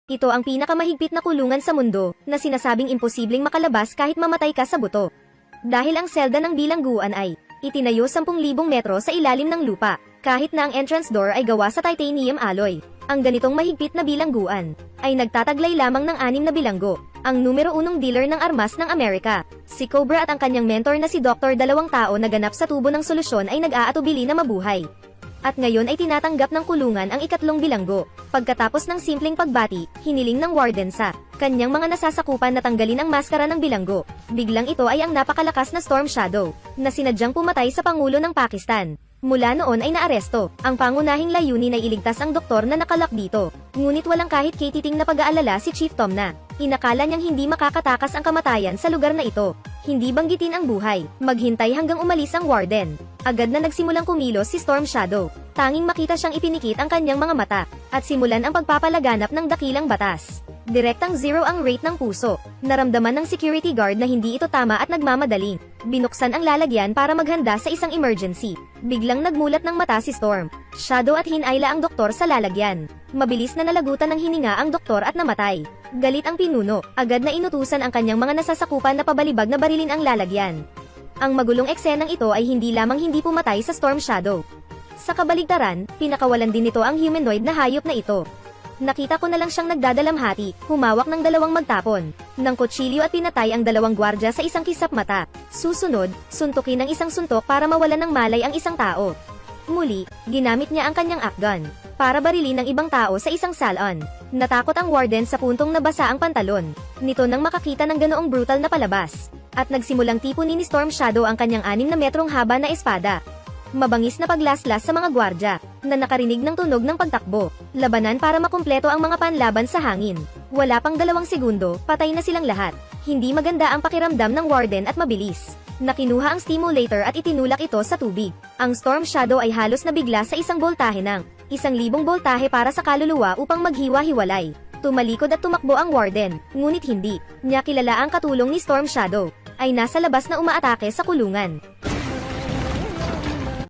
Ito ang pinakamahigpit na kulungan sa mundo, na sinasabing imposibleng makalabas kahit mamatay ka sa buto. Dahil ang selda ng bilangguan ay itinayo 10,000 metro sa ilalim ng lupa, kahit na ang entrance door ay gawa sa titanium alloy. Ang ganitong mahigpit na bilangguan ay nagtataglay lamang ng 6 na bilanggo, ang numero 1 dealer ng armas ng Amerika. Si Cobra at ang kanyang mentor na si Dr. Dalawang tao na ganap sa tubo ng solusyon ay nag-aatubili na mabuhay. At ngayon ay tinatanggap ng kulungan ang ikatlong bilanggo. Pagkatapos ng simpleng pagbati, hiniling ng warden sa kanyang mga nasasakupan na tanggalin ang maskara ng bilanggo. Biglang ito ay ang napakalakas na Storm Shadow, na sinadyang pumatay sa Pangulo ng Pakistan. Mula noon ay naaresto. Ang pangunahing layunin ay iligtas ang doktor na nakalak dito. Ngunit walang kahit katiting na pag-aalala si Chief Tom na inakala niyang hindi makakatakas ang kamatayan sa lugar na ito. Hindi banggitin ang buhay, maghintay hanggang umalis ang warden. Agad na nagsimulang kumilos si Storm Shadow. Tanging makita siyang ipinikit ang kanyang mga mata, at simulan ang pagpapalaganap ng dakilang batas. Direktang 0 ang rate ng puso. Naramdaman ng security guard na hindi ito tama at nagmamadaling. Binuksan ang lalagyan para maghanda sa isang emergency. Biglang nagmulat ng mata si Storm Shadow at hinayla ang doktor sa lalagyan. Mabilis na nalagutan ng hininga ang doktor at namatay. Galit ang pinuno, agad na inutusan ang kanyang mga nasasakupan na pabalibag na barilin ang lalagyan. Ang magulong eksenang ito ay hindi lamang hindi pumatay sa Storm Shadow. Sa kabaligtaran, pinakawalan din nito ang humanoid na hayop na ito. Nakita ko na lang siyang nagdadalamhati, humawak ng 2 magtapon ng kutsilyo at pinatay ang 2 gwardya sa isang kisap mata. Susunod, suntukin ng isang suntok para mawalan ng malay ang isang tao. Muli, ginamit niya ang kanyang akgun para barilin ng ibang tao sa isang salon. Natakot ang warden sa puntong nabasa ang pantalon nito nang makakita ng ganoong brutal na palabas. At nagsimulang tipunin ni Storm Shadow ang kanyang 6 na metrong haba na espada. Mabangis na paglaslas sa mga gwardya na nakarinig ng tunog ng pagtakbo. Labanan para makumpleto ang mga panlaban sa hangin. Wala pang 2 segundo, patay na silang lahat. Hindi maganda ang pakiramdam ng warden at mabilis. Nakinuha ang stimulator at itinulak ito sa tubig. Ang Storm Shadow ay halos nabigla sa isang boltahe ng 1,000 boltahe para sa kaluluwa upang maghiwa-hiwalay. Tumalikod at tumakbo ang warden, ngunit hindi niya kilala ang katulong ni Storm Shadow ay nasa labas na umaatake sa kulungan.